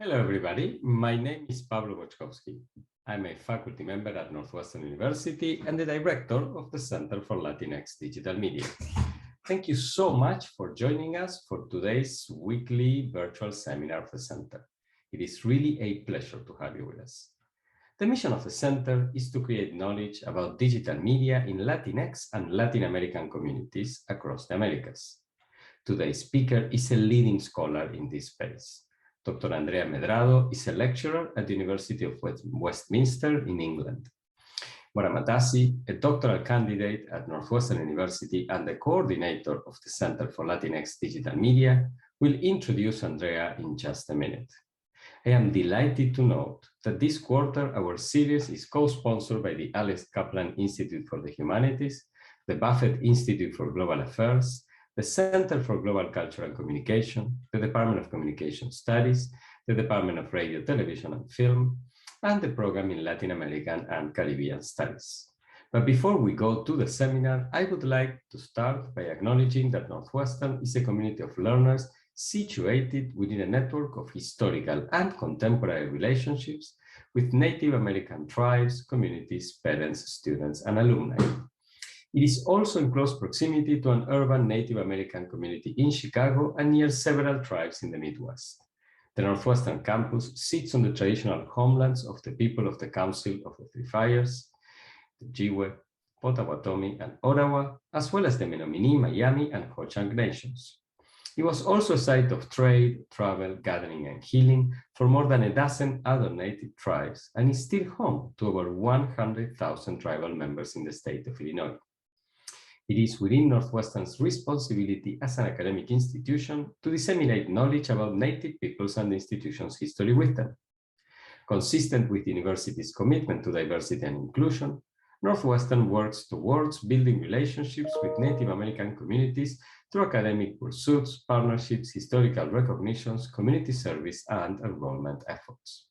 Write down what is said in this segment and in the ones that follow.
Hello, everybody. My name is Pablo Boczkowski. I'm a faculty member at Northwestern University and the director of the Center for Latinx Digital Media. Thank you so much for joining us for today's weekly virtual seminar of the Center. It is really a pleasure to have you with us. The mission of the Center is to create knowledge about digital media in Latinx and Latin American communities across the Americas. Today's speaker is a leading scholar in this space. Dr. Andrea Medrado is a lecturer at the University of Westminster in England. Mora Matassi, a doctoral candidate at Northwestern University and the coordinator of the Center for Latinx Digital Media, will introduce Andrea in just a minute. I am delighted to note that this quarter our series is co-sponsored by the Alex Kaplan Institute for the Humanities, the Buffett Institute for Global Affairs, the Center for Global Culture and Communication, the Department of Communication Studies, the Department of Radio, Television and Film, and the Program in Latin American and Caribbean Studies. But before we go to the seminar, I would like to start by acknowledging that Northwestern is a community of learners situated within a network of historical and contemporary relationships with Native American tribes, communities, parents, students, and alumni. It is also in close proximity to an urban Native American community in Chicago and near several tribes in the Midwest. The Northwestern campus sits on the traditional homelands of the people of the Council of the Three Fires, the Jiwe, Potawatomi, and Ottawa, as well as the Menominee, Miami, and Ho-Chunk nations. It was also a site of trade, travel, gathering, and healing for more than a dozen other native tribes, and is still home to over 100,000 tribal members in the state of Illinois. It is within Northwestern's responsibility as an academic institution to disseminate knowledge about Native peoples and the institution's history with them. Consistent with the university's commitment to diversity and inclusion, Northwestern works towards building relationships with Native American communities through academic pursuits, partnerships, historical recognitions, community service, and enrollment efforts.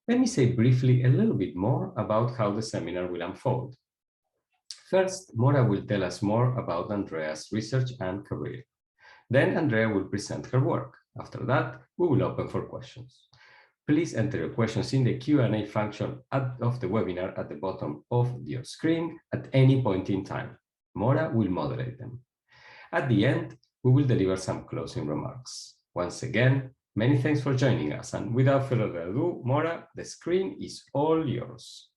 Let me say briefly a little bit more about how the seminar will unfold. First, Mora will tell us more about Andrea's research and career. Then Andrea will present her work. After that, we will open for questions. Please enter your questions in the Q&A function of the webinar at the bottom of your screen at any point in time. Mora will moderate them. At the end, we will deliver some closing remarks. Once again, many thanks for joining us. And without further ado, Mora, the screen is all yours.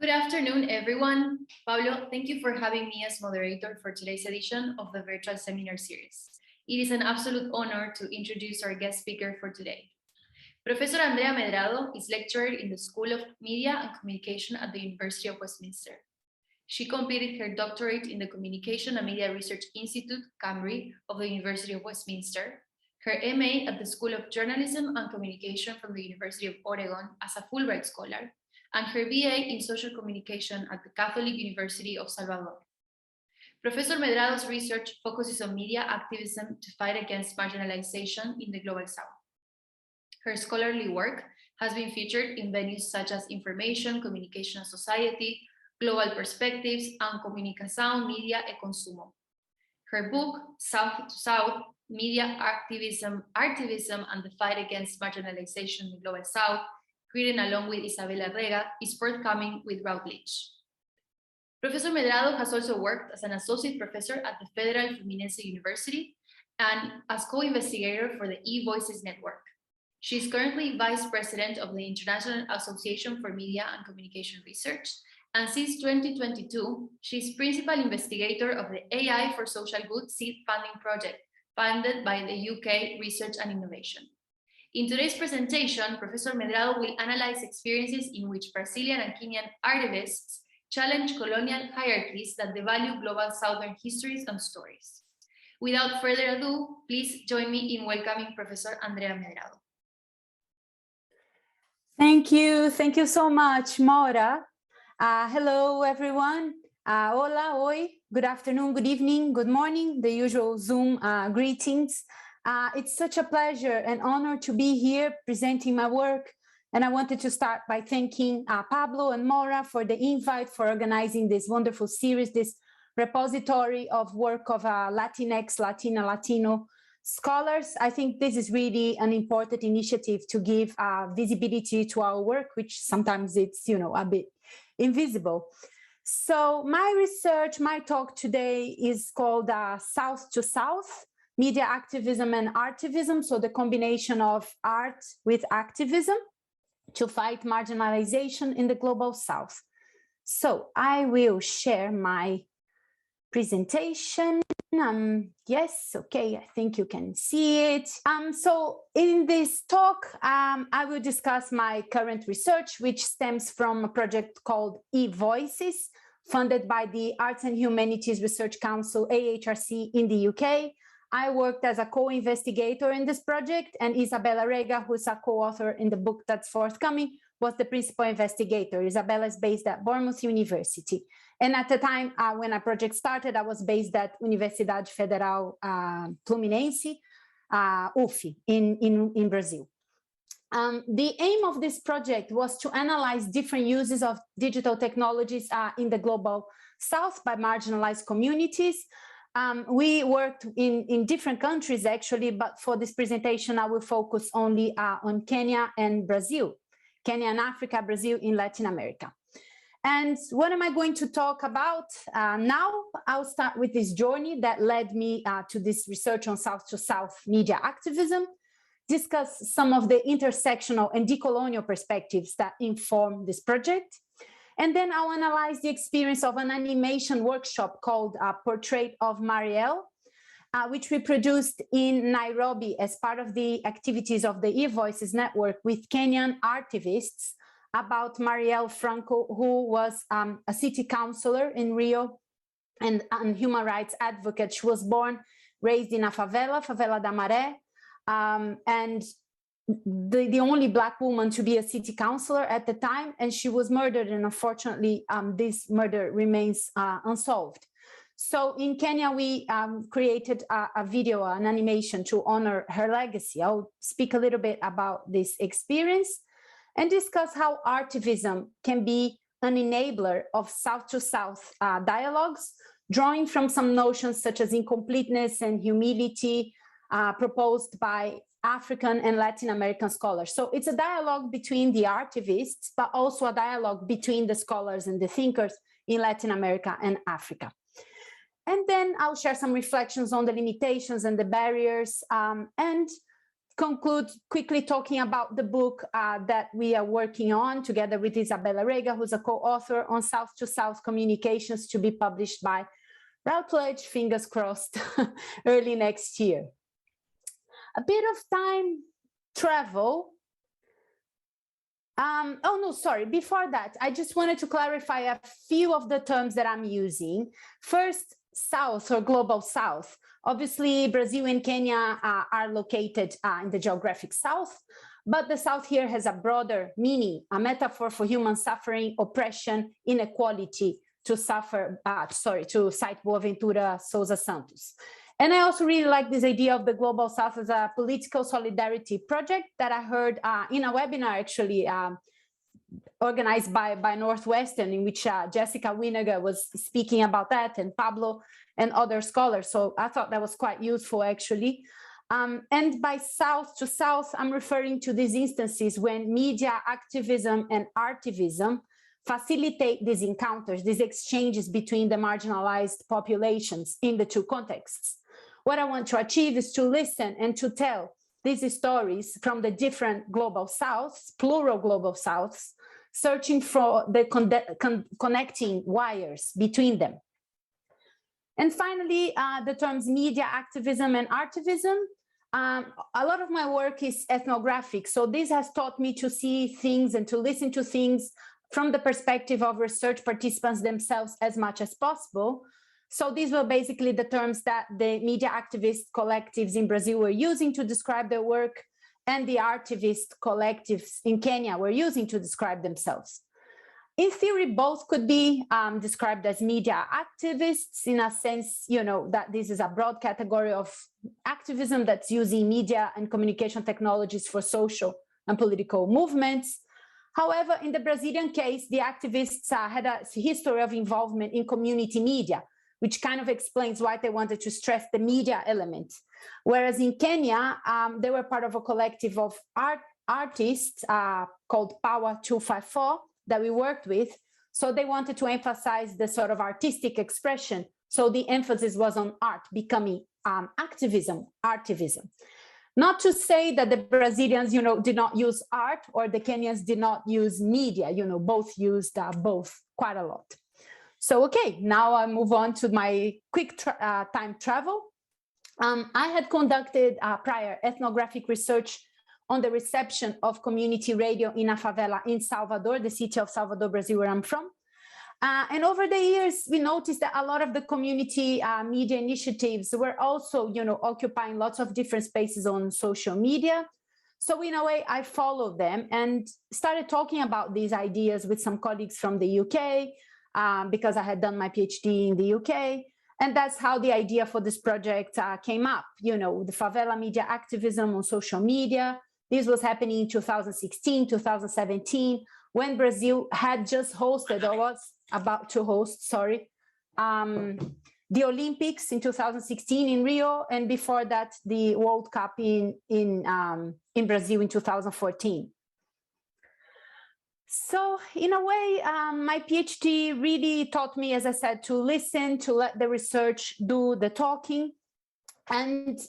Good afternoon, everyone. Pablo, thank you for having me as moderator for today's edition of the virtual seminar series. It is an absolute honor to introduce our guest speaker for today. Professor Andrea Medrado is lecturer in the School of Media and Communication at the University of Westminster. She completed her doctorate in the Communication and Media Research Institute, Cambridge, of the University of Westminster, her MA at the School of Journalism and Communication from the University of Oregon as a Fulbright Scholar, and her BA in Social Communication at the Catholic University of Salvador. Professor Medrado's research focuses on media activism to fight against marginalization in the Global South. Her scholarly work has been featured in venues such as Information, Communication and Society, Global Perspectives, and Comunicação, Media e Consumo. Her book, South to South, Media Activism, Artivism, and the Fight Against Marginalization in the Global South, written along with Isabella Rega, is forthcoming with Routledge. Professor Medrado has also worked as an associate professor at the Federal Fluminense University and as co-investigator for the eVoices Network. She is currently vice president of the International Association for Media and Communication Research, and since 2022, she is principal investigator of the AI for Social Good seed funding project, funded by the UK Research and Innovation. In today's presentation, Professor Medrado will analyze experiences in which Brazilian and Kenyan artivists challenge colonial hierarchies that devalue global Southern histories and stories. Without further ado, please join me in welcoming Professor Andrea Medrado. Thank you so much, Mora. Hello, everyone. Hola, oi, good afternoon, good evening, good morning, the usual Zoom greetings. It's such a pleasure and honor to be here presenting my work. And I wanted to start by thanking Pablo and Mora for the invite, for organizing this wonderful series, this repository of work of Latinx, Latina, Latino scholars. I think this is really an important initiative to give visibility to our work, which sometimes it's, a bit invisible. So my research, my talk today is called South to South, Media Activism and Artivism. So the combination of art with activism to fight marginalization in the global South. So I will share my presentation. Yes, okay, I think you can see it. So in this talk, I will discuss my current research, which stems from a project called eVoices, funded by the Arts and Humanities Research Council, AHRC, in the UK. I worked as a co-investigator in this project, and Isabella Rega, who's a co-author in the book that's forthcoming, was the principal investigator. Isabella is based at Bournemouth University. And at the time when our project started, I was based at Universidade Federal Fluminense, UF, in Brazil. The aim of this project was to analyze different uses of digital technologies in the global South by marginalized communities. We worked in different countries, actually, but for this presentation, I will focus only on Kenya and Brazil. Kenya and Africa, Brazil in Latin America. And what am I going to talk about now? I'll start with this journey that led me to this research on South to South media activism, discuss some of the intersectional and decolonial perspectives that inform this project. And then I'll analyze the experience of an animation workshop called Portrait of Marielle, which we produced in Nairobi as part of the activities of the eVoices network with Kenyan artivists about Marielle Franco, who was a city councillor in Rio and human rights advocate. She was born, raised in a favela, Favela da Maré, and the only Black woman to be a city councillor at the time, and she was murdered, and unfortunately this murder remains unsolved. So in Kenya, we created a video, an animation to honor her legacy. I'll speak a little bit about this experience and discuss how artivism can be an enabler of South to South dialogues, drawing from some notions such as incompleteness and humility proposed by African and Latin American scholars. So it's a dialogue between the artivists, but also a dialogue between the scholars and the thinkers in Latin America and Africa. And then I'll share some reflections on the limitations and the barriers, and conclude quickly talking about the book that we are working on together with Isabella Rega, who's a co-author on South to South communications, to be published by Routledge, fingers crossed, early next year. A bit of time travel. Oh, no, sorry. Before that, I just wanted to clarify a few of the terms that I'm using. First, South or global South. Obviously, Brazil and Kenya are located in the geographic South, but the South here has a broader meaning, a metaphor for human suffering, oppression, inequality, to cite Boaventura Souza Santos. And I also really like this idea of the Global South as a political solidarity project that I heard in a webinar, actually, organized by Northwestern, in which Jessica Winaga was speaking about that, and Pablo and other scholars. So I thought that was quite useful, actually. And by South to South, I'm referring to these instances when media activism and artivism facilitate these encounters, these exchanges between the marginalized populations in the two contexts. What I want to achieve is to listen and to tell these stories from the different global Souths, plural global Souths, searching for the connecting wires between them. And finally, the terms media activism and artivism. A lot of my work is ethnographic, so this has taught me to see things and to listen to things from the perspective of research participants themselves as much as possible. So these were basically the terms that the media activist collectives in Brazil were using to describe their work, and the artivist collectives in Kenya were using to describe themselves. In theory, both could be described as media activists, in a sense, that this is a broad category of activism that's using media and communication technologies for social and political movements. However, in the Brazilian case, the activists had a history of involvement in community media, which kind of explains why they wanted to stress the media element. Whereas in Kenya, they were part of a collective of artists called Power 254 that we worked with. So they wanted to emphasize the sort of artistic expression. So the emphasis was on art, becoming activism, artivism. Not to say that the Brazilians, did not use art, or the Kenyans did not use media, both used both quite a lot. So, okay, now I move on to my quick time travel. I had conducted prior ethnographic research on the reception of community radio in a favela in Salvador, the city of Salvador, Brazil, where I'm from. And over the years, we noticed that a lot of the community media initiatives were also, occupying lots of different spaces on social media. So in a way, I followed them and started talking about these ideas with some colleagues from the UK, because I had done my PhD in the UK. And that's how the idea for this project came up, the favela media activism on social media. This was happening in 2016, 2017, when Brazil had just hosted, or was about to host, the Olympics in 2016 in Rio, and before that, the World Cup in Brazil in 2014. So in a way, my PhD really taught me, as I said, to listen, to let the research do the talking. And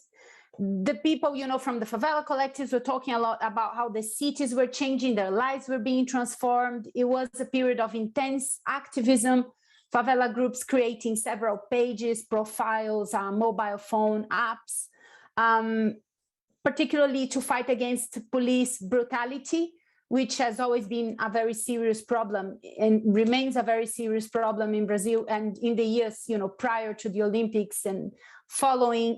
the people, from the favela collectives were talking a lot about how the cities were changing, their lives were being transformed. It was a period of intense activism, favela groups creating several pages, profiles, mobile phone apps, particularly to fight against police brutality, which has always been a very serious problem and remains a very serious problem in Brazil. And in the years, prior to the Olympics and following,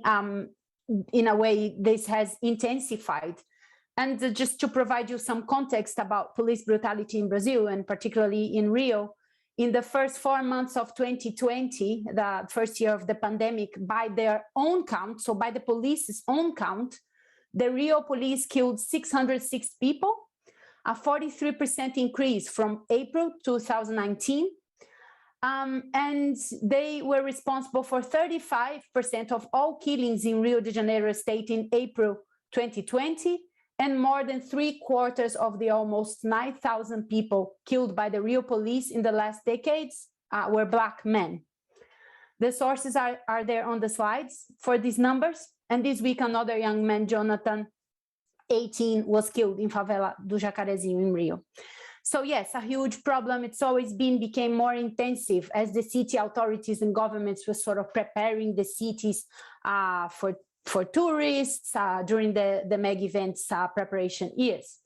in a way, this has intensified. And just to provide you some context about police brutality in Brazil, and particularly in Rio, in the first 4 months of 2020, the first year of the pandemic, by their own count, so by the police's own count, the Rio police killed 606 people, a 43% increase from April 2019. And they were responsible for 35% of all killings in Rio de Janeiro state in April 2020, and more than 3/4 of the almost 9,000 people killed by the Rio police in the last decades were Black men. The sources are there on the slides for these numbers. And this week, another young man, Jonathan, 18, was killed in favela do Jacarezinho in Rio. So yes, a huge problem. It's always became more intensive as the city authorities and governments were sort of preparing the cities for tourists during the mega events preparation years.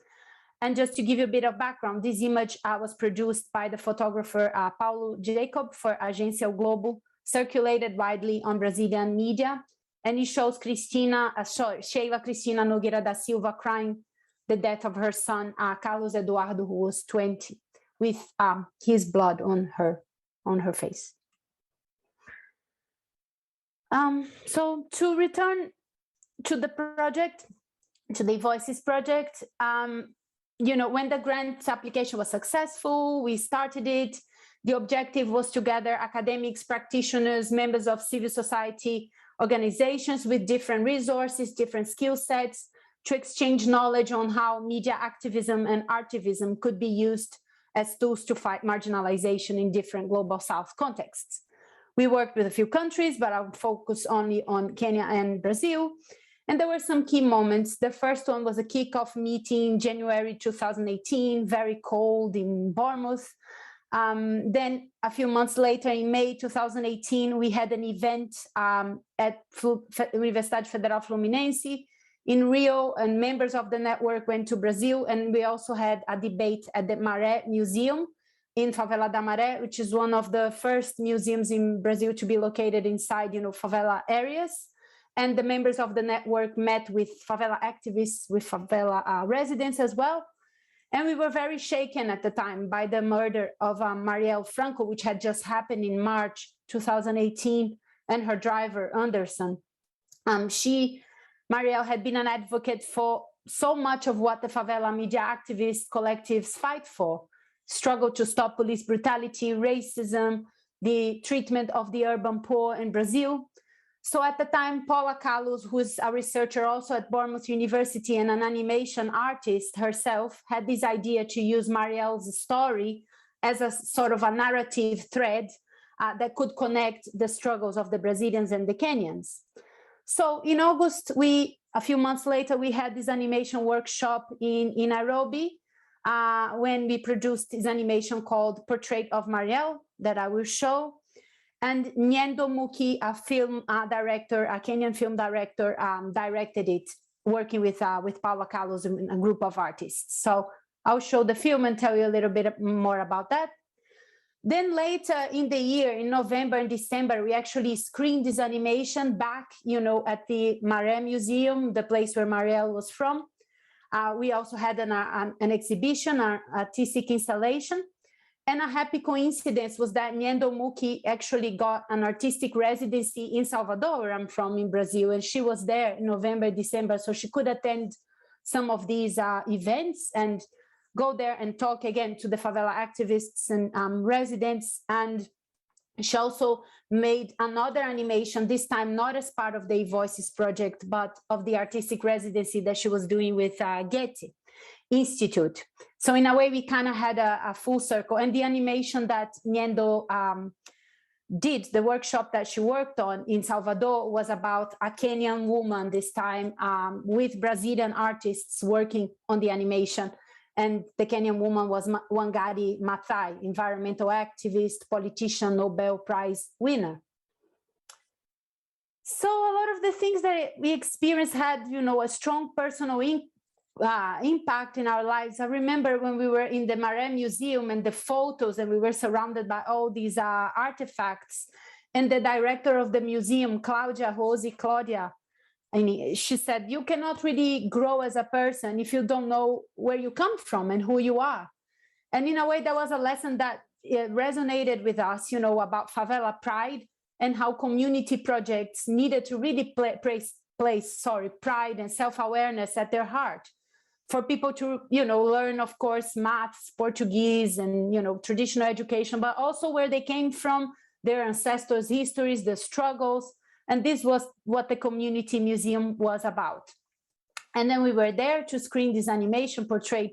And just to give you a bit of background, this image was produced by the photographer Paulo Jacob for Agência O Globo, circulated widely on Brazilian media. And it shows Sheila Cristina Nogueira da Silva crying the death of her son, Carlos Eduardo, who was 20, with his blood on her face. So to return to the project, to the Voices project, when the grant application was successful, we started it. The objective was to gather academics, practitioners, members of civil society organizations with different resources, different skill sets, to exchange knowledge on how media activism and artivism could be used as tools to fight marginalization in different global South contexts. We worked with a few countries, but I'll focus only on Kenya and Brazil. And there were some key moments. The first one was a kickoff meeting in January 2018, very cold in Bournemouth. Then a few months later, in May 2018, we had an event at Universidade Federal Fluminense in Rio, and members of the network went to Brazil, and we also had a debate at the Maré Museum in Favela da Maré, which is one of the first museums in Brazil to be located inside, favela areas. And the members of the network met with favela activists, with favela residents as well. And we were very shaken at the time by the murder of Marielle Franco, which had just happened in March 2018, and her driver, Anderson. Marielle had been an advocate for so much of what the favela media activist collectives fight for: struggle to stop police brutality, racism, the treatment of the urban poor in Brazil. So at the time, Paula Carlos, who's a researcher also at Bournemouth University and an animation artist herself, had this idea to use Marielle's story as a sort of a narrative thread that could connect the struggles of the Brazilians and the Kenyans. So in August, a few months later, we had this animation workshop in Nairobi when we produced this animation called Portrait of Marielle that I will show. And Nyendo Muki, a film director, a Kenyan film director, directed it, working with Paula Carlos and a group of artists. So I'll show the film and tell you a little bit more about that. Then later in the year, in November and December, we actually screened this animation back, at the Mara Museum, the place where Marielle was from. We also had an exhibition, an artistic installation. And a happy coincidence was that Nyendo Muki actually got an artistic residency in Salvador, where I'm from, in Brazil. And she was there in November, December, so she could attend some of these events and go there and talk again to the favela activists and residents. And she also made another animation, this time not as part of the Voices project, but of the artistic residency that she was doing with Getty Institute. So in a way, we kind of had a full circle. And the animation that Nyendo did, the workshop that she worked on in Salvador, was about a Kenyan woman this time with Brazilian artists working on the animation. And the Kenyan woman was Wangari Maathai, environmental activist, politician, Nobel Prize winner. So a lot of the things that we experienced had, a strong personal impact in our lives. I remember when we were in the Mara Museum and the photos, and we were surrounded by all these artifacts. And the director of the museum, Claudia, and she said, you cannot really grow as a person if you don't know where you come from and who you are. And in a way, that was a lesson that resonated with us, about favela pride and how community projects needed to really place pride and self-awareness at their heart. For people to, learn, of course, maths, Portuguese, and, traditional education, but also where they came from, their ancestors' histories, their struggles. And this was what the community museum was about. And then we were there to screen this animation portrait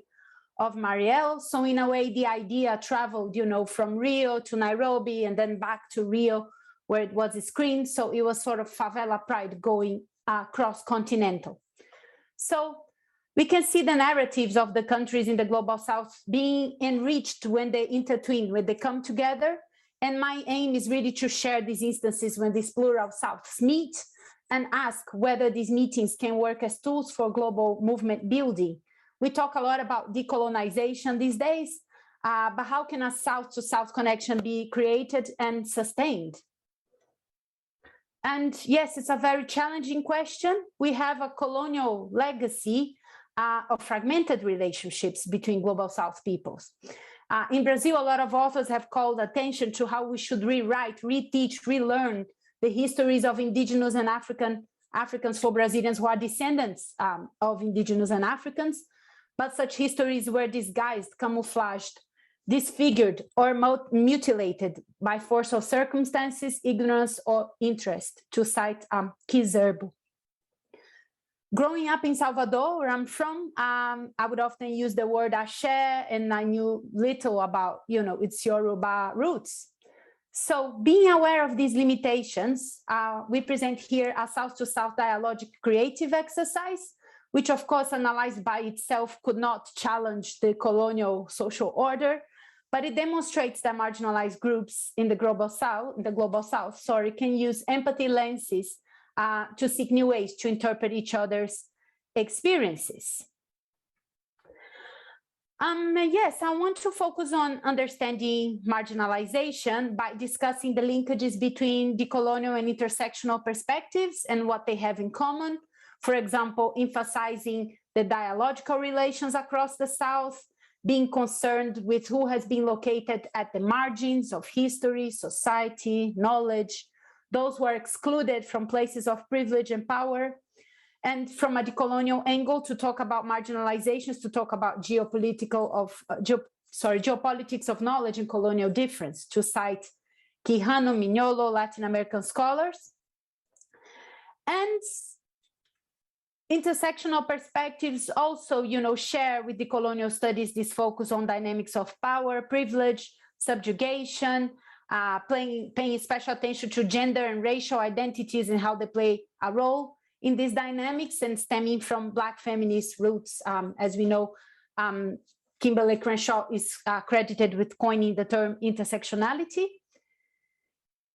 of Marielle. So in a way, the idea traveled, from Rio to Nairobi and then back to Rio, where it was screened. So it was sort of favela pride going cross-continental. So we can see the narratives of the countries in the Global South being enriched when they intertwine, when they come together. And my aim is really to share these instances when these plural Souths meet and ask whether these meetings can work as tools for global movement building. We talk a lot about decolonization these days, but how can a South-to-South connection be created and sustained? And yes, it's a very challenging question. We have a colonial legacy of fragmented relationships between Global South peoples. In Brazil, a lot of authors have called attention to how we should rewrite, reteach, relearn the histories of indigenous and Africans for Brazilians who are descendants of indigenous and Africans. But such histories were disguised, camouflaged, disfigured, or mutilated by force of circumstances, ignorance, or interest, to cite Kizerbo. Growing up in Salvador, where I'm from, I would often use the word ashe, and I knew little about, its Yoruba roots. So being aware of these limitations, we present here a South-to-South dialogic creative exercise, which of course, analyzed by itself, could not challenge the colonial social order, but it demonstrates that marginalized groups in the Global South, can use empathy lenses to seek new ways to interpret each other's experiences. Yes, I want to focus on understanding marginalization by discussing the linkages between decolonial and intersectional perspectives and what they have in common. For example, emphasizing the dialogical relations across the South, being concerned with who has been located at the margins of history, society, knowledge, those who are excluded from places of privilege and power, and from a decolonial angle to talk about marginalizations, to talk about geopolitics of knowledge and colonial difference, to cite Quijano, Mignolo, Latin American scholars. And intersectional perspectives also, share with the colonial studies this focus on dynamics of power, privilege, subjugation, paying special attention to gender and racial identities and how they play a role in these dynamics, and stemming from Black feminist roots. As we know, Kimberly Crenshaw is credited with coining the term intersectionality.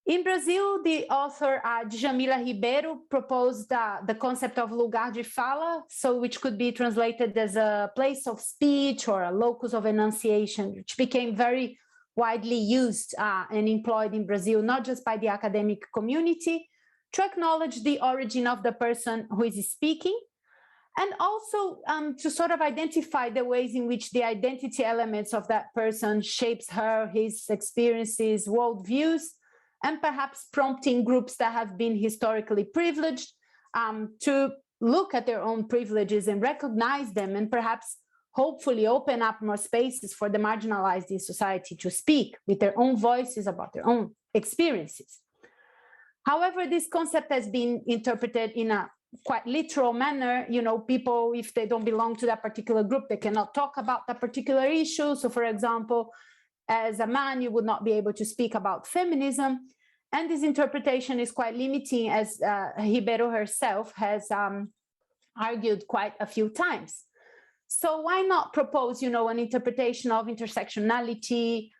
In Brazil, the author Djamila Ribeiro proposed the concept of lugar de fala, which could be translated as a place of speech or a locus of enunciation, which became very widely used and employed in Brazil, not just by the academic community, to acknowledge the origin of the person who is speaking, and also to sort of identify the ways in which the identity elements of that person shapes his experiences, worldviews, and perhaps prompting groups that have been historically privileged to look at their own privileges and recognize them, and perhaps hopefully open up more spaces for the marginalized in society to speak with their own voices about their own experiences. However, this concept has been interpreted in a quite literal manner. People, if they don't belong to that particular group, they cannot talk about that particular issue. So, for example, as a man, you would not be able to speak about feminism. And this interpretation is quite limiting, as Ribeiro herself has argued quite a few times. So why not propose, an interpretation of intersectionality,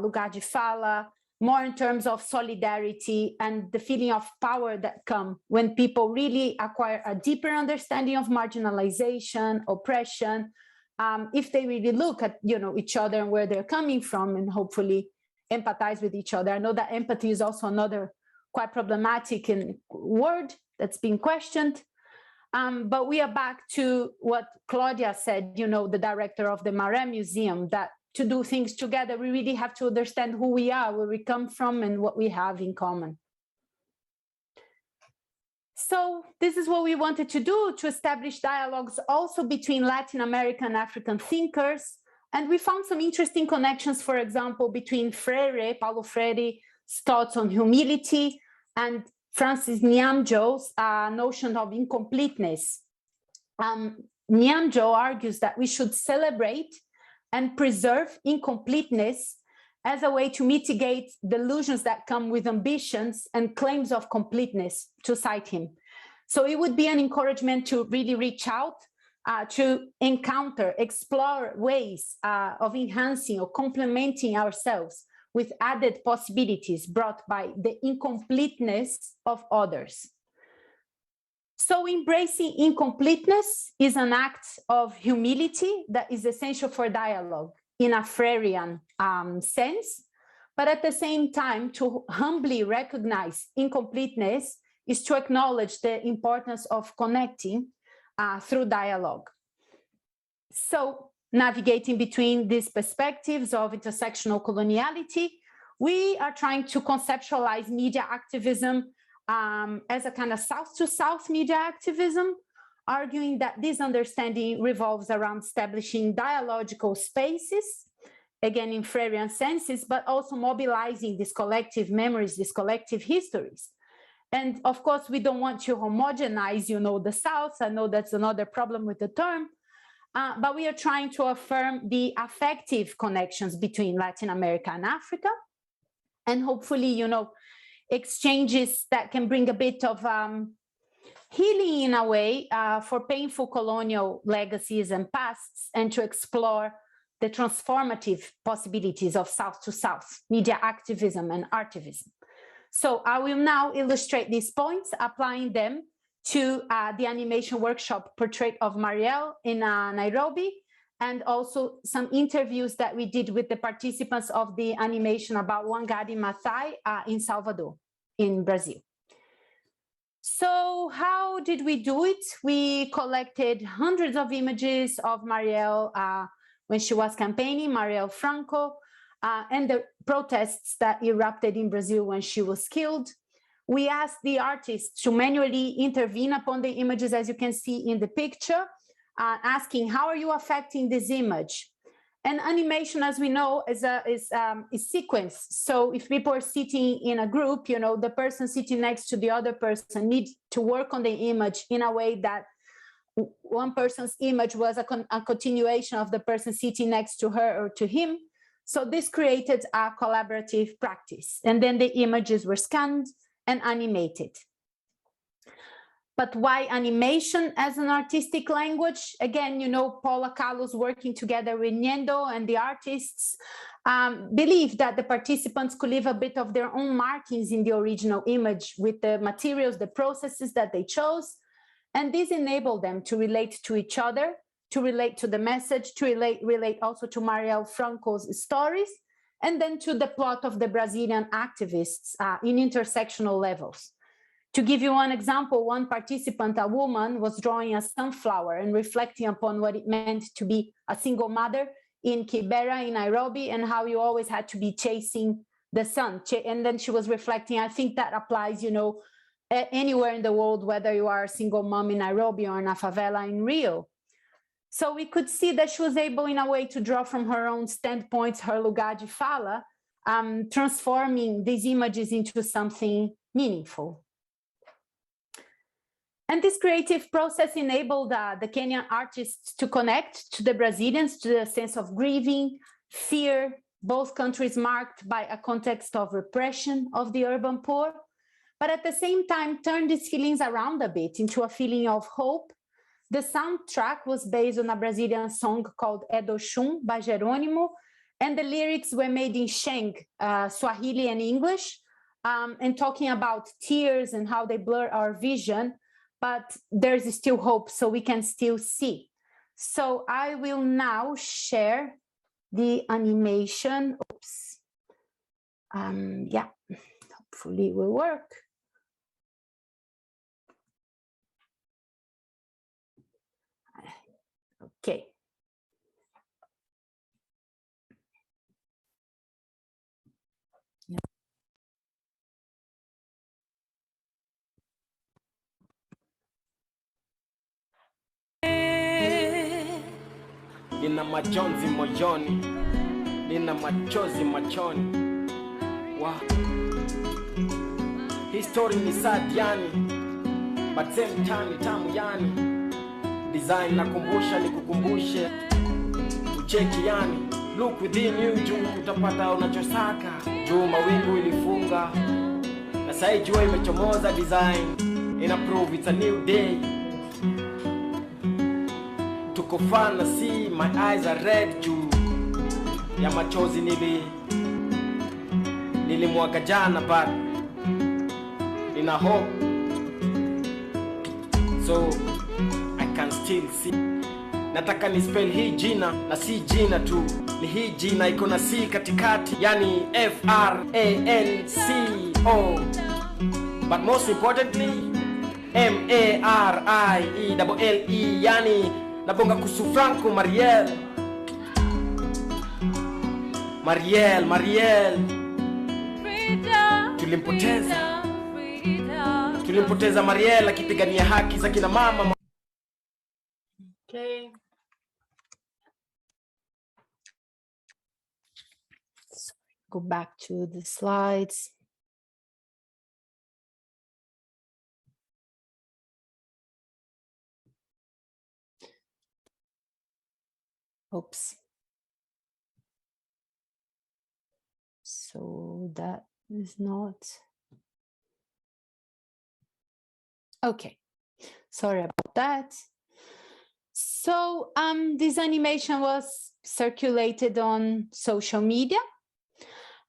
lugar de fala, more in terms of solidarity and the feeling of power that come when people really acquire a deeper understanding of marginalization, oppression, if they really look at, each other and where they're coming from, and hopefully empathize with each other. I know that empathy is also another quite problematic word that's been questioned. But we are back to what Claudia said, the director of the Mora Museum, that to do things together, we really have to understand who we are, where we come from, and what we have in common. So this is what we wanted to do, to establish dialogues also between Latin American and African thinkers. And we found some interesting connections, for example, between Freire, Paulo Freire's thoughts on humility, and Francis Nyamjo's notion of incompleteness. Nyamjo argues that we should celebrate and preserve incompleteness as a way to mitigate delusions that come with ambitions and claims of completeness, to cite him. So it would be an encouragement to really reach out, to encounter, explore ways of enhancing or complementing ourselves with added possibilities brought by the incompleteness of others. So embracing incompleteness is an act of humility that is essential for dialogue in a Freirean sense, but at the same time, to humbly recognize incompleteness is to acknowledge the importance of connecting through dialogue. So navigating between these perspectives of intersectional coloniality, we are trying to conceptualize media activism as a kind of South-to-South media activism, arguing that this understanding revolves around establishing dialogical spaces, again in Freirean senses, but also mobilizing these collective memories, these collective histories. And of course, we don't want to homogenize, the South. I know that's another problem with the term, but we are trying to affirm the affective connections between Latin America and Africa, and hopefully, exchanges that can bring a bit of healing in a way for painful colonial legacies and pasts, and to explore the transformative possibilities of South-to-South media activism and artivism. So I will now illustrate these points, applying them to the animation workshop Portrait of Marielle in Nairobi, and also some interviews that we did with the participants of the animation about Wangari Maathai in Salvador, in Brazil. So how did we do it? We collected hundreds of images of Marielle when she was campaigning, Marielle Franco, and the protests that erupted in Brazil when she was killed. We asked the artists to manually intervene upon the images, as you can see in the picture, asking, how are you affecting this image? And animation, as we know, is sequence. So if people are sitting in a group, you know, the person sitting next to the other person needs to work on the image in a way that one person's image was a continuation of the person sitting next to her or to him. So this created a collaborative practice. And then the images were scanned and animated. But why animation as an artistic language? Again, you know, Paula Carlos working together with Nyendo and the artists believed that the participants could leave a bit of their own markings in the original image with the materials, the processes that they chose. And this enabled them to relate to each other, to relate to the message, to relate also to Marielle Franco's stories, and then to the plot of the Brazilian activists in intersectional levels. To give you one example, one participant, a woman, was drawing a sunflower and reflecting upon what it meant to be a single mother in Kibera in Nairobi and how you always had to be chasing the sun. And then she was reflecting, I think that applies, you know, anywhere in the world, whether you are a single mom in Nairobi or in a favela in Rio. So we could see that she was able in a way to draw from her own standpoints, her lugar de fala, transforming these images into something meaningful. And this creative process enabled the Kenyan artists to connect to the Brazilians, to the sense of grieving, fear, both countries marked by a context of repression of the urban poor, but at the same time turn these feelings around a bit into a feeling of hope. The soundtrack was based on a Brazilian song called Edoshun by Jerônimo, and the lyrics were made in Sheng, Swahili and English, and talking about tears and how they blur our vision. But there's still hope, so we can still see. So I will now share the animation. Oops. Yeah, hopefully it will work. Okay. Nina majonzi moyoni, nina machozi machoni. Wow. History ni sad yani, but same time tamu yani. Design nakumbusha nikukumbushe, ucheki yani. Look within you juu utapata unachosaka. Juu mawingu ilifunga, na sai jua imechomoza design. Ina prove it's a new day. Tuko fana see, my eyes are red juu ya machozi nilimwaga jana, but nina hope, so I can still see. Nataka ni spell hii jina, na si jina tu, ni hii jina iko na C katikati, yani F-R-A-N-C-O, but most importantly M-A-R-I-E-L-L-E, yani nabonga kusu Franco Marielle. Tulimpoteza Marielle akipigania haki za kina mama. Okay. So, go back to the slides. Oops. So that is not. Okay, sorry about that. So this animation was circulated on social media,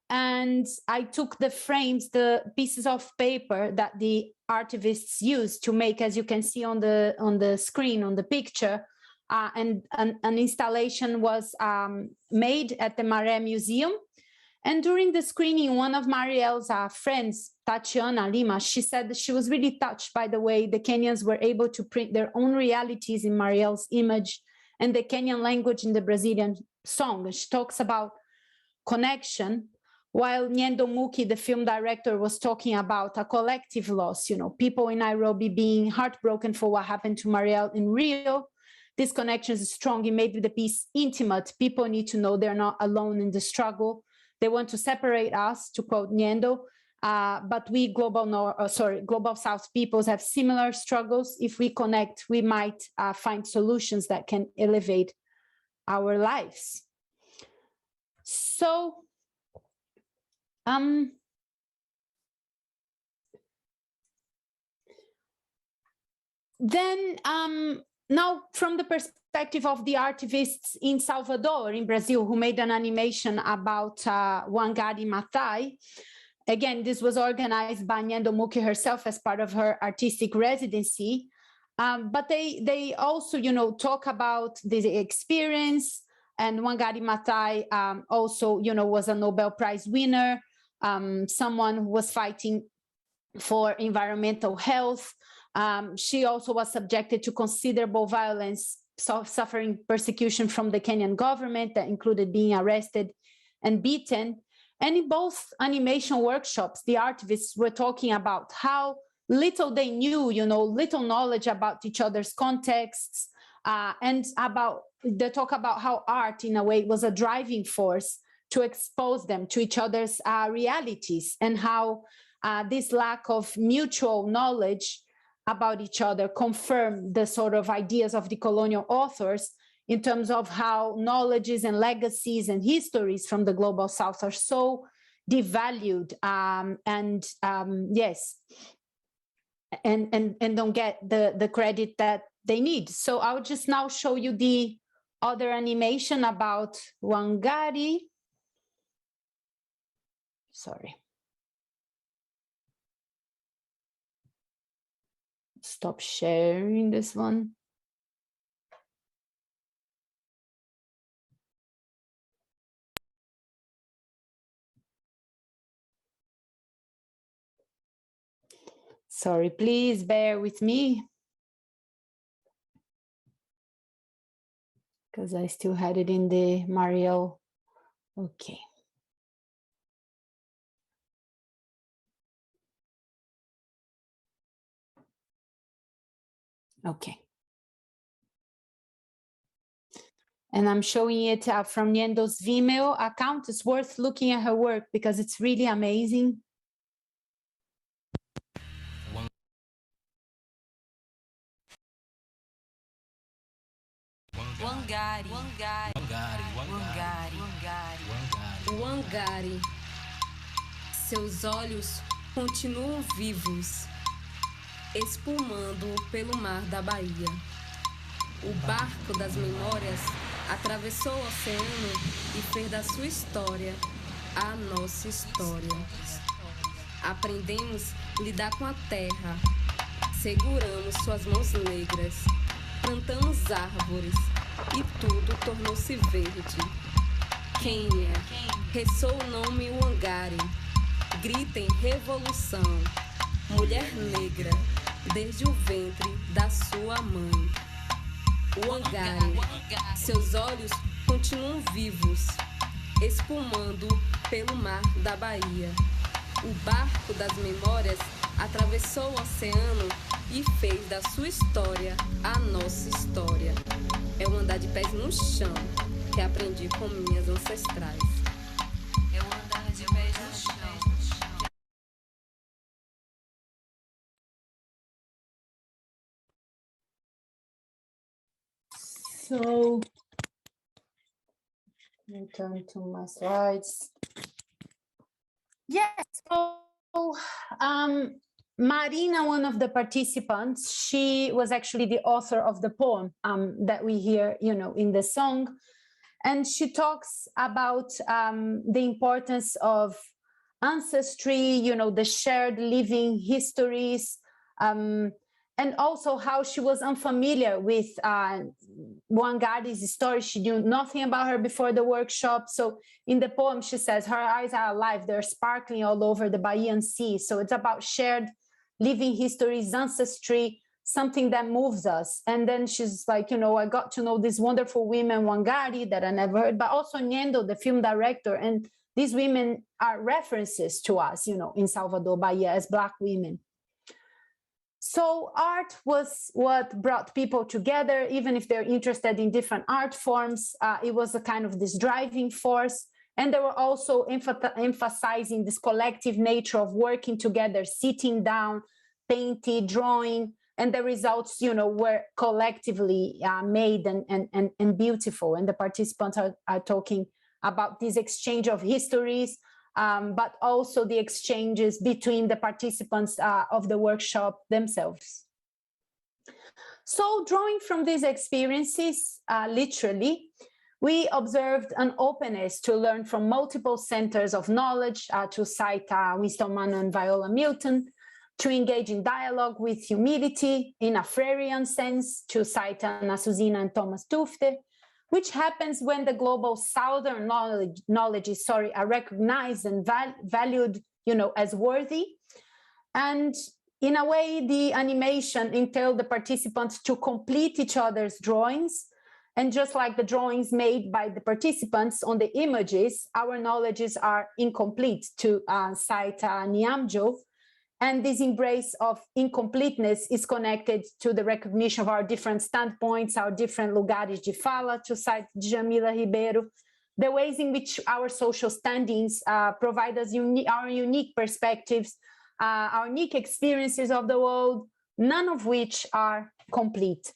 and I took the frames, the pieces of paper that the artivists used to make, as you can see on the screen, on the picture, and an installation was made at the Mara Museum. And during the screening, one of Marielle's friends, Tatiana Lima, she said that she was really touched by the way the Kenyans were able to print their own realities in Marielle's image and the Kenyan language in the Brazilian song. She talks about connection, while Nyendo Muki, the film director, was talking about a collective loss, you know, people in Nairobi being heartbroken for what happened to Marielle in Rio, this connection is strong. It made the piece intimate. People need to know they're not alone in the struggle. They want to separate us, to quote Nyendo, but we global South peoples have similar struggles. If we connect, we might find solutions that can elevate our lives. So, then now from the perspective of the artivists in Salvador, in Brazil, who made an animation about Wangari Maathai. Again, this was organized by Nyendo Muki herself as part of her artistic residency. But they also, talk about the experience. And Wangari Maathai also, was a Nobel Prize winner, someone who was fighting for environmental health. She also was subjected to considerable violence, suffering persecution from the Kenyan government that included being arrested and beaten. And in both animation workshops, the artivists were talking about how little they knew, little knowledge about each other's contexts, and they talk about how art, in a way, was a driving force to expose them to each other's realities, and how this lack of mutual knowledge about each other confirmed the sort of ideas of the colonial authors in terms of how knowledges and legacies and histories from the global South are so devalued, and don't get the credit that they need. So I'll just now show you the other animation about Wangari. Sorry. Stop sharing this one. Sorry, please bear with me, because I still had it in the Mariel. Okay. Okay. And I'm showing it from Nyendo's Vimeo account. It's worth looking at her work because it's really amazing. Wangari. Seus olhos continuam vivos, espumando pelo mar da Bahia. O barco das memórias atravessou o oceano e fez da sua história a nossa história. Aprendemos a lidar com a terra, seguramos suas mãos negras, plantamos árvores e tudo tornou-se verde. Quênia, ressoa o nome Wangari, gritem revolução, mulher negra, desde o ventre da sua mãe. Wangari, seus olhos continuam vivos, espumando pelo mar da Bahia. O barco das memórias atravessou o oceano e fez da sua história a nossa história. É o andar de pés no chão que aprendi com minhas ancestrais. É o andar de pés no chão. So, let me turn to my slides. Yes, so Marina, one of the participants, she was actually the author of the poem that we hear, in the song. And she talks about the importance of ancestry, the shared living histories, and also how she was unfamiliar with Wangari's story. She knew nothing about her before the workshop. So in the poem, she says, her eyes are alive. They're sparkling all over the Bahian Sea. So it's about shared living histories, ancestry, something that moves us. And then she's like, I got to know these wonderful women, Wangari, that I never heard, but also Nyendo, the film director. And these women are references to us, in Salvador, Bahia, as Black women. So art was what brought people together, even if they're interested in different art forms. It was a kind of this driving force. And they were also emphasizing this collective nature of working together, sitting down, painting, drawing, and the results, were collectively made and beautiful. And the participants are talking about this exchange of histories, but also the exchanges between the participants of the workshop themselves. So drawing from these experiences, literally, we observed an openness to learn from multiple centers of knowledge, to cite Winston Mann and Viola Milton, to engage in dialogue with humility in a Freirean sense, to cite Anna Suzina and Thomas Tufte, which happens when the global southern knowledges are recognized and valued, as worthy. And in a way, the animation entailed the participants to complete each other's drawings. And just like the drawings made by the participants on the images, our knowledges are incomplete, to cite Nyamjo. And this embrace of incompleteness is connected to the recognition of our different standpoints, our different lugares de fala, to cite Jamila Ribeiro, the ways in which our social standings provide us our unique perspectives, our unique experiences of the world, none of which are complete.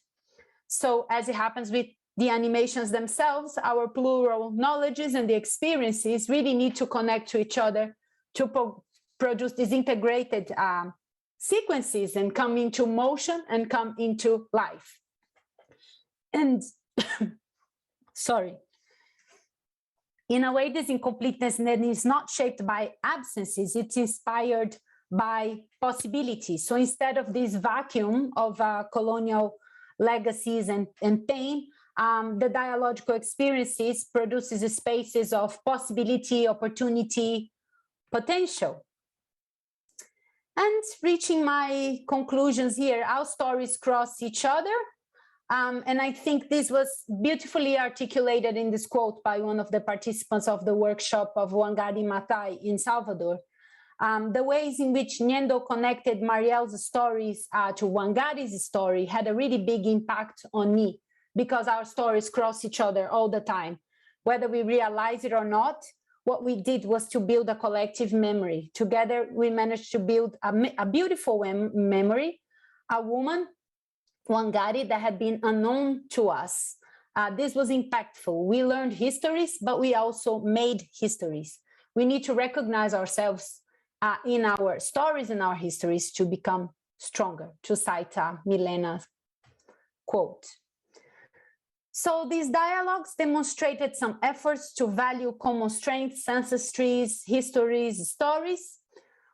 So as it happens with the animations themselves, our plural knowledges and the experiences really need to connect to each other to produce these integrated sequences and come into motion and come into life. And in a way, this incompleteness is not shaped by absences, it's inspired by possibilities. So instead of this vacuum of colonial legacies and pain, the dialogical experiences produces spaces of possibility, opportunity, potential. And reaching my conclusions here, our stories cross each other. And I think this was beautifully articulated in this quote by one of the participants of the workshop of Wangari Maathai in Salvador. The ways in which Nyendo connected Marielle's stories to Wangari's story had a really big impact on me, because our stories cross each other all the time. Whether we realize it or not, what we did was to build a collective memory. Together, we managed to build a beautiful memory, a woman, Wangari, that had been unknown to us. This was impactful. We learned histories, but we also made histories. We need to recognize ourselves in our stories and our histories to become stronger, to cite Milena's quote. So these dialogues demonstrated some efforts to value common strengths, ancestries, histories, stories.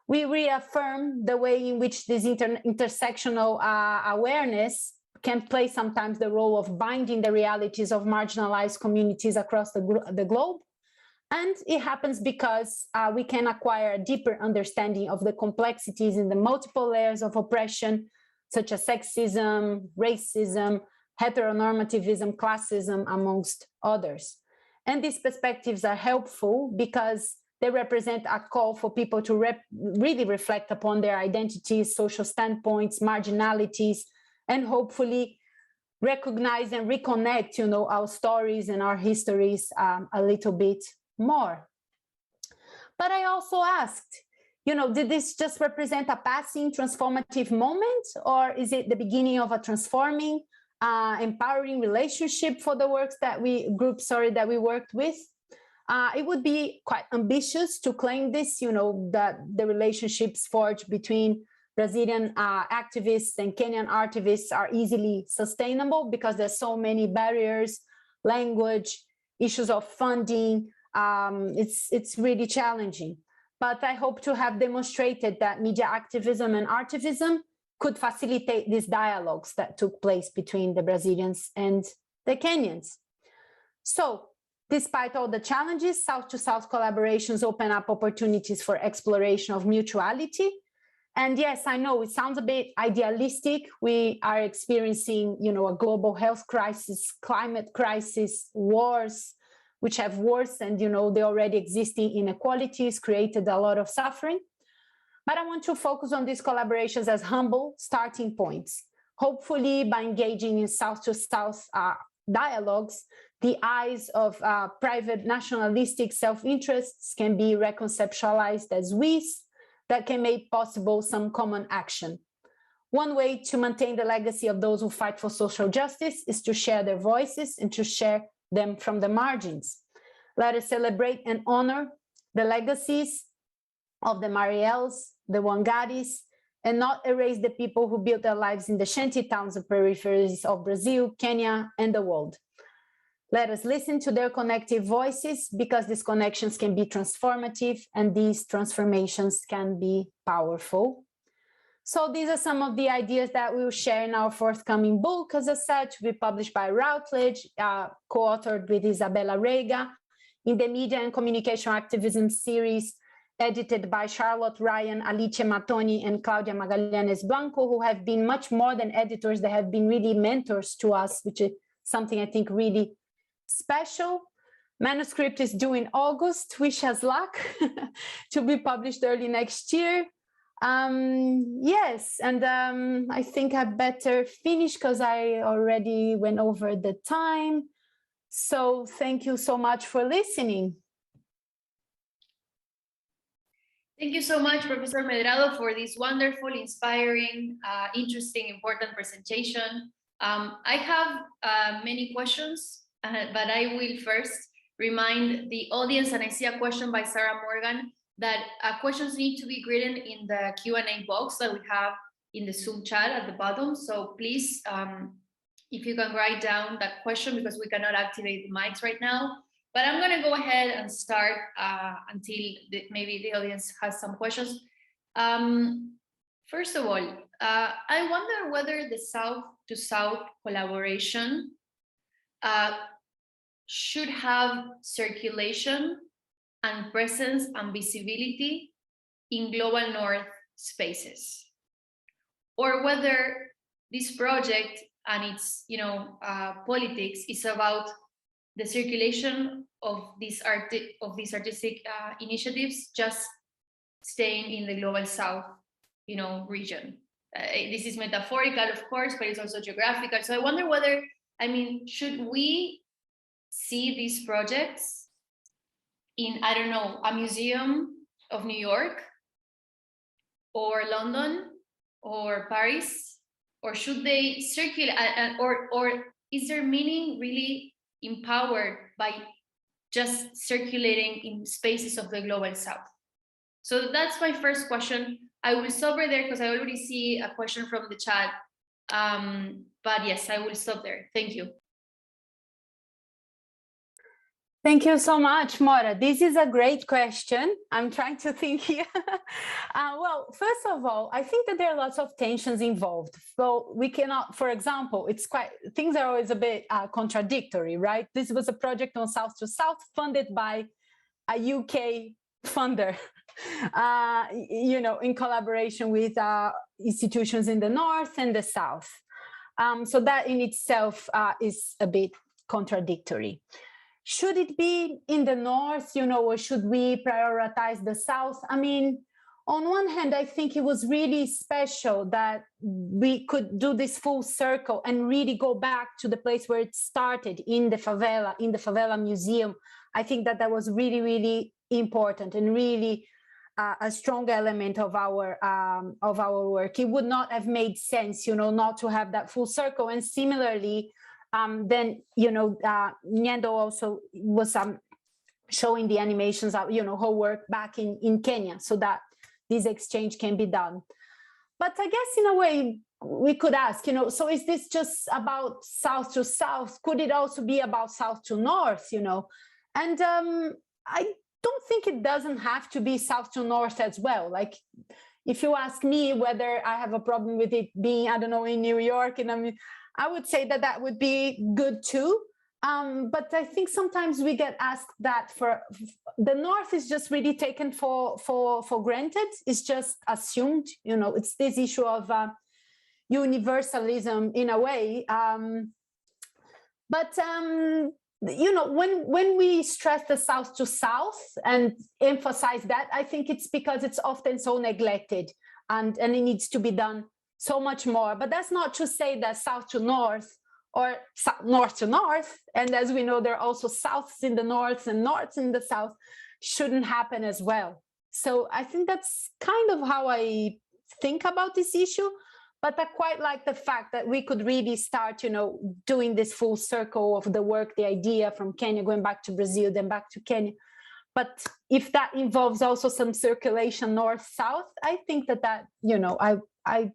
We reaffirm the way in which this intersectional awareness can play sometimes the role of binding the realities of marginalized communities across the globe. And it happens because we can acquire a deeper understanding of the complexities in the multiple layers of oppression, such as sexism, racism, heteronormativism, classism, amongst others. And these perspectives are helpful because they represent a call for people to really reflect upon their identities, social standpoints, marginalities, and hopefully recognize and reconnect, our stories and our histories a little bit more. But I also asked, did this just represent a passing transformative moment, or is it the beginning of a transforming, empowering relationship for the groups that we worked with? It would be quite ambitious to claim this, that the relationships forged between Brazilian activists and Kenyan artivists are easily sustainable, because there's so many barriers, language, issues of funding. It's really challenging. But I hope to have demonstrated that media activism and artivism could facilitate these dialogues that took place between the Brazilians and the Kenyans. So, despite all the challenges, South-to-South collaborations open up opportunities for exploration of mutuality. And yes, I know it sounds a bit idealistic. We are experiencing, a global health crisis, climate crisis, wars, which have worsened, the already existing inequalities, created a lot of suffering. But I want to focus on these collaborations as humble starting points. Hopefully, by engaging in South-to-South dialogues, the eyes of private nationalistic self-interests can be reconceptualized as we's that can make possible some common action. One way to maintain the legacy of those who fight for social justice is to share their voices and to share them from the margins. Let us celebrate and honor the legacies of the Mariels, the Wangaris, and not erase the people who built their lives in the shanty towns and peripheries of Brazil, Kenya, and the world. Let us listen to their connective voices, because these connections can be transformative and these transformations can be powerful. So these are some of the ideas that we'll share in our forthcoming book, as I said, to be published by Routledge, co-authored with Isabella Rega, in the Media and Communication Activism series, edited by Charlotte Ryan, Alice Mattoni, and Claudia Magallanes Blanco, who have been much more than editors. They have been really mentors to us, which is something I think really special. Manuscript is due in August, wish us luck, to be published early next year. Yes, and I think I better finish because I already went over the time. So thank you so much for listening. Thank you so much, Professor Medrado, for this wonderful, inspiring, interesting, important presentation. I have many questions, but I will first remind the audience, and I see a question by Sarah Morgan, that questions need to be written in the Q&A box that we have in the Zoom chat at the bottom. So please, if you can write down that question, because we cannot activate the mics right now. But I'm going to go ahead and start until maybe the audience has some questions. First of all, I wonder whether the South-to-South collaboration should have circulation and presence and visibility in global North spaces, or whether this project and its politics is about the circulation of these artistic initiatives just staying in the global South, region. This is metaphorical, of course, but it's also geographical. So I wonder whether, should we see these projects in, I don't know, a museum of New York or London or Paris, or should they circulate, or is their meaning really empowered by just circulating in spaces of the global South? So that's my first question. I will stop right there because I already see a question from the chat. But yes, I will stop there. Thank you. Thank you so much, Mora. This is a great question. I'm trying to think here. Well, first of all, I think that there are lots of tensions involved. So we cannot, for example, things are always a bit contradictory, right? This was a project on South-to-South funded by a UK funder, in collaboration with institutions in the North and the South. So that in itself is a bit contradictory. Should it be in the North, or should we prioritize the South? On one hand, I think it was really special that we could do this full circle and really go back to the place where it started, in the favela museum. I think that was really, really important and really a strong element of our work. It would not have made sense, not to have that full circle. And similarly, then, Nyendo also was showing the animations of, her work back in Kenya, so that this exchange can be done. But I guess in a way, we could ask, so is this just about South to South? Could it also be about South to North, And I don't think it doesn't have to be South to North as well. Like, if you ask me whether I have a problem with it being, I don't know, in New York, and I would say that would be good too. But I think sometimes we get asked that for the North is just really taken for granted. It's just assumed, it's this issue of universalism in a way. But when we stress the South to South and emphasize that, I think it's because it's often so neglected, and it needs to be done so much more. But that's not to say that South to North or North to North, and as we know, there are also Souths in the North and Norths in the South, shouldn't happen as well. So I think that's kind of how I think about this issue. But I quite like the fact that we could really start, doing this full circle of the work, the idea from Kenya, going back to Brazil, then back to Kenya. But if that involves also some circulation north-south, I think that I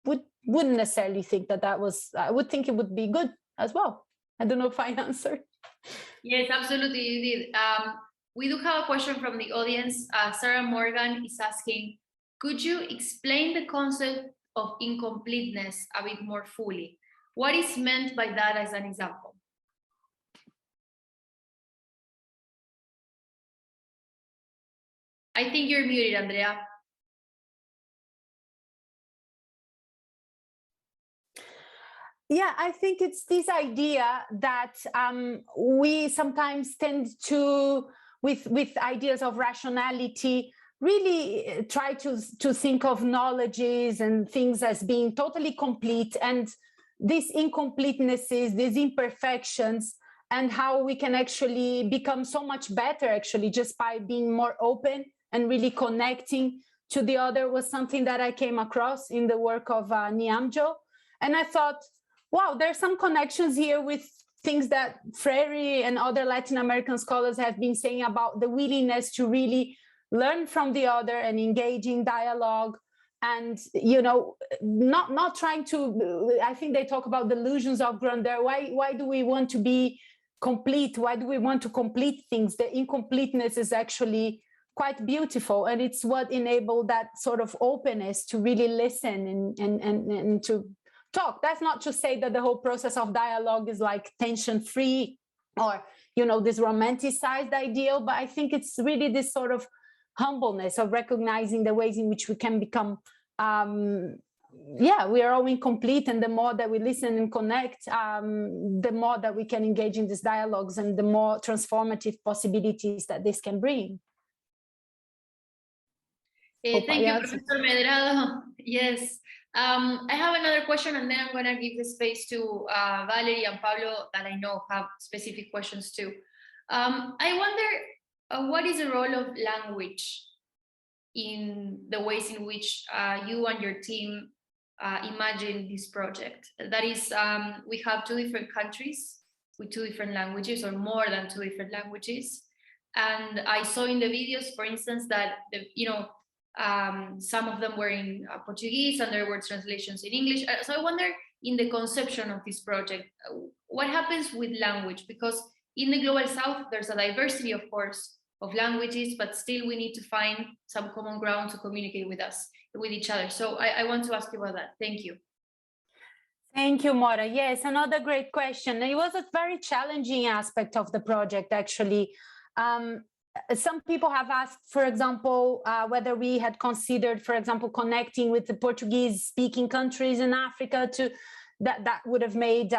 wouldn't necessarily think that was, I would think it would be good as well. I don't know if I answered. Yes, absolutely, you did. We do have a question from the audience. Sarah Morgan is asking, could you explain the concept of incompleteness a bit more fully? What is meant by that as an example? I think you're muted, Andrea. Yeah, I think it's this idea that we sometimes tend to, with ideas of rationality, really try to think of knowledges and things as being totally complete, and these incompletenesses, these imperfections, and how we can actually become so much better actually just by being more open and really connecting to the other, was something that I came across in the work of Nyamjo. And I thought, wow, there's some connections here with things that Freire and other Latin American scholars have been saying about the willingness to really learn from the other and engage in dialogue, and not trying to, I think they talk about delusions of grandeur. Why do we want to be complete? Why do we want to complete things? The incompleteness is actually quite beautiful, and it's what enabled that sort of openness to really listen and to talk. That's not to say that the whole process of dialogue is like tension-free or this romanticized ideal, but I think it's really this sort of humbleness of recognizing the ways in which we can become, we are all incomplete, and the more that we listen and connect, the more that we can engage in these dialogues and the more transformative possibilities that this can bring. Thank you, Professor Medrado. Yes. I have another question, and then I'm going to give the space to Valerie and Pablo that I know have specific questions too. I wonder, what is the role of language in the ways in which you and your team imagine this project? That is, we have 2 different countries with 2 different languages, or more than 2 different languages. And I saw in the videos, for instance, that some of them were in Portuguese and there were translations in English. So I wonder, in the conception of this project, what happens with language? Because in the Global South, there's a diversity, of course, of languages, but still we need to find some common ground to communicate with each other. So I want to ask you about that. Thank you. Thank you, Mora. Yes, another great question. It was a very challenging aspect of the project, actually. Some people have asked, for example, whether we had considered, for example, connecting with the Portuguese-speaking countries in Africa to that would have made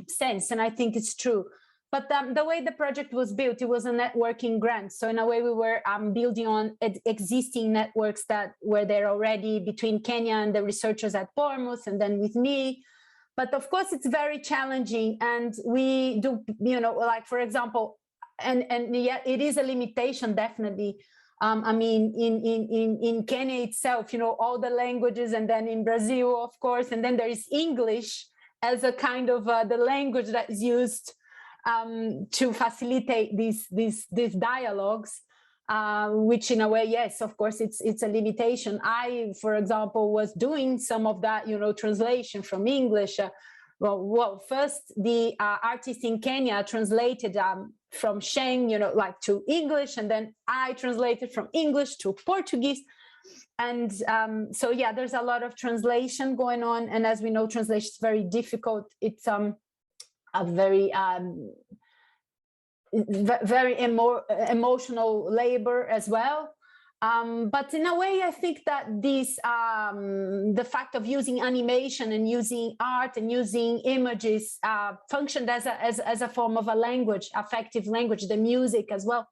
sense, and I think it's true. But the way the project was built, it was a networking grant. So in a way, we were building on existing networks that were there already between Kenya and the researchers at Bournemouth, and then with me. But of course, it's very challenging, and we do, like, for example, and yet it is a limitation, definitely. I mean, in Kenya itself, all the languages, and then in Brazil, of course, and then there is English as a kind of the language that is used to facilitate these dialogues, which in a way, yes, of course, it's a limitation. I, for example, was doing some of that, translation from English. Well, first the artist in Kenya translated from Sheng, like to English, and then I translated from English to Portuguese. And so, yeah, there's a lot of translation going on. And as we know, translation is very difficult. It's a very, very emotional labor as well. But in a way, I think that this, the fact of using animation and using art and using images functioned as a form of a language, affective language, the music as well.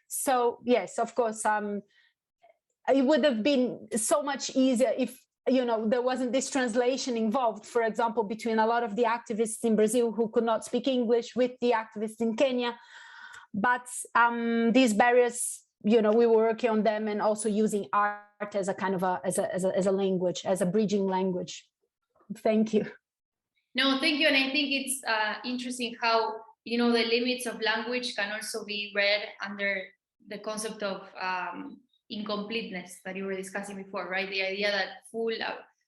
So yes, of course, it would have been so much easier if, you know, there wasn't this translation involved, for example, between a lot of the activists in Brazil who could not speak English with the activists in Kenya. But these barriers, you know, we were working on them, and also using art as a kind of as a language, as a bridging language. Thank you. No, thank you. And I think it's interesting how, you know, the limits of language can also be read under the concept of incompleteness that you were discussing before, right? The idea that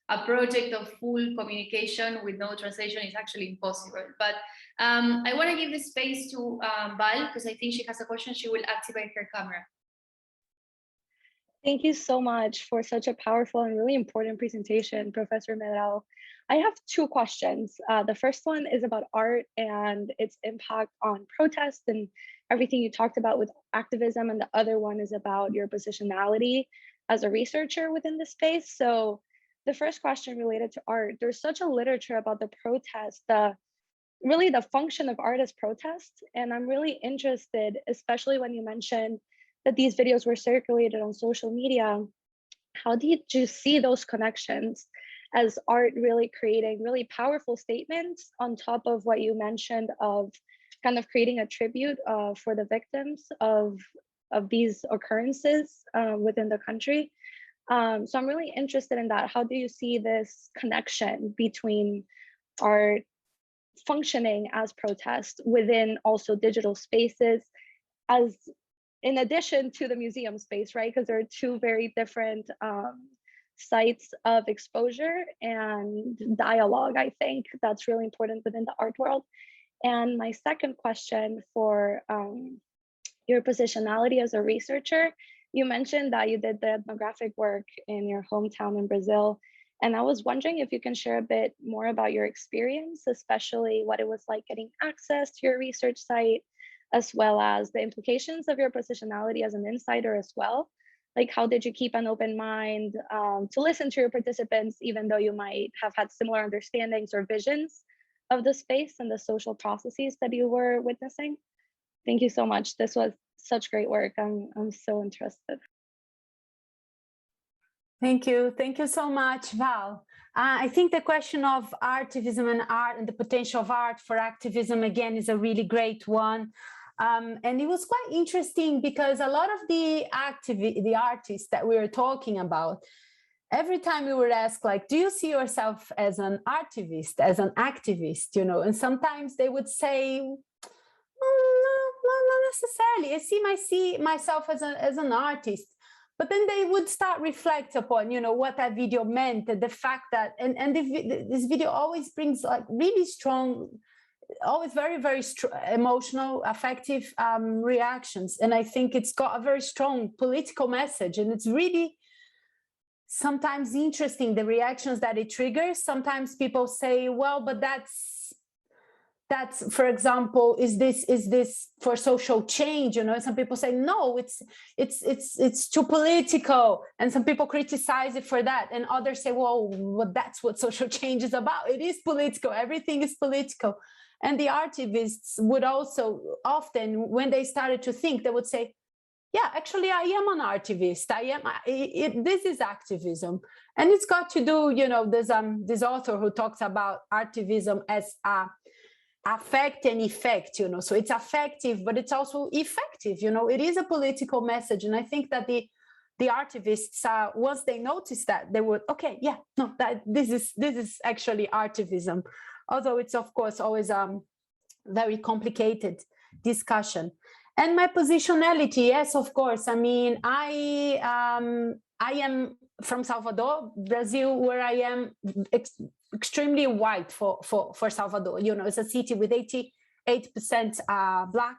a project of full communication with no translation is actually impossible. But I want to give the space to Val, because I think she has a question. She will activate her camera. Thank you so much for such a powerful and really important presentation, Professor Medrado. I have two questions. The first one is about art and its impact on protest and everything you talked about with activism, and the other one is about your positionality as a researcher within the space. So the first question related to art, there's such a literature about the protest, really the function of art as protest. And I'm really interested, especially when you mentioned that these videos were circulated on social media, how did you see those connections as art really creating really powerful statements on top of what you mentioned of kind of creating a tribute for the victims of these occurrences within the country? So I'm really interested in that. How do you see this connection between art functioning as protest within also digital spaces, as in addition to the museum space, right? Because there are two very different sites of exposure and dialogue, I think, that's really important within the art world. And my second question for your positionality as a researcher, you mentioned that you did the ethnographic work in your hometown in Brazil. And I was wondering if you can share a bit more about your experience, especially what it was like getting access to your research site, as well as the implications of your positionality as an insider as well. Like, how did you keep an open mind to listen to your participants, even though you might have had similar understandings or visions of the space and the social processes that you were witnessing? Thank you so much. This was such great work. I'm so interested. Thank you. Thank you so much, Val. I think the question of artivism and art and the potential of art for activism, again, is a really great one. And it was quite interesting because a lot of the artists that we were talking about, every time we were asked, like, do you see yourself as an artivist, as an activist, you know? And sometimes they would say, not necessarily. I see myself as an artist. But then they would start reflect upon, you know, what that video meant, and the fact that, this video always brings like really strong, always very, very emotional, affective reactions. And I think it's got a very strong political message, and it's really sometimes interesting, the reactions that it triggers. Sometimes people say, well, but that's, for example, is this for social change? You know, some people say, no, it's too political. And some people criticize it for that. And others say, well, that's what social change is about. It is political. Everything is political. And the artivists would also often, when they started to think, they would say, yeah, actually, I am an artivist. This is activism. And it's got to do, you know, there's this author who talks about artivism as affect and effect, you know, so it's affective, but it's also effective, you know, it is a political message. And I think that the artivists, once they noticed that, they would, okay, yeah, no, this is actually artivism, although it's of course always very complicated discussion. And my positionality, yes, of course. I mean, I am from Salvador, Brazil, where I am extremely white for Salvador. You know, it's a city with 88% Black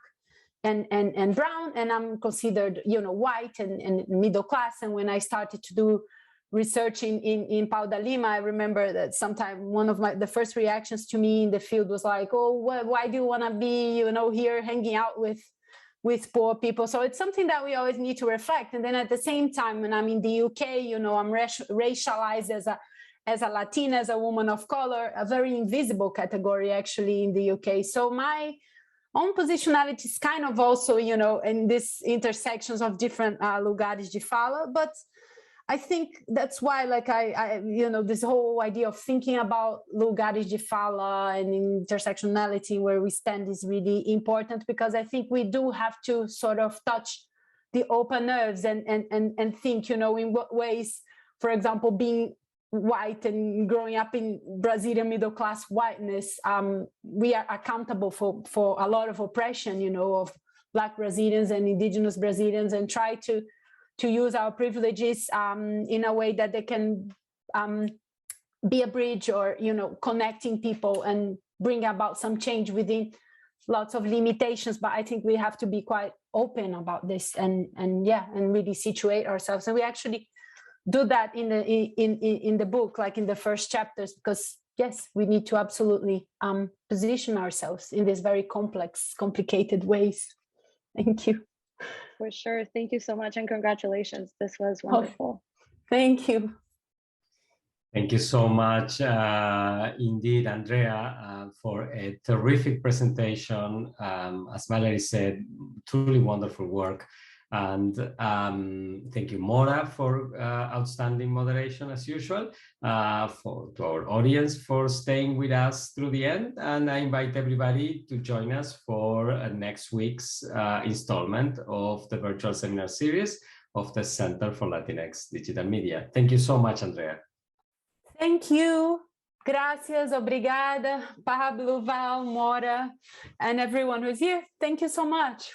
and brown, and I'm considered, you know, white and middle class. And when I started to do research in Pau da Lima, I remember that sometime one of the first reactions to me in the field was like, oh, why do you want to be, you know, here hanging out with with poor people. So it's something that we always need to reflect. And then at the same time, when I'm in the UK, you know, I'm racialized as a Latina, as a woman of color, a very invisible category actually in the UK. So my own positionality is kind of also, you know, in these intersections of different lugares de fala, but I think that's why, like, I you know, this whole idea of thinking about lugares de fala and intersectionality, where we stand, is really important, because I think we do have to sort of touch the open nerves and think, you know, in what ways, for example, being white and growing up in Brazilian middle class whiteness, we are accountable for a lot of oppression, you know, of Black Brazilians and indigenous Brazilians, and try to use our privileges in a way that they can be a bridge, or, you know, connecting people and bring about some change within lots of limitations. But I think we have to be quite open about this and really situate ourselves. And we actually do that in the book, like in the first chapters, because yes, we need to absolutely position ourselves in these very complicated ways. Thank you. For sure. Thank you so much, and congratulations. This was wonderful. Thank you. Thank you so much, indeed, Andrea, for a terrific presentation. As Valerie said, truly wonderful work. And thank you, Mora, for outstanding moderation as usual, to our audience for staying with us through the end. And I invite everybody to join us for next week's installment of the virtual seminar series of the Center for Latinx Digital Media. Thank you so much, Andrea. Thank you. Gracias, obrigada, Pablo, Val, Mora, and everyone who's here. Thank you so much.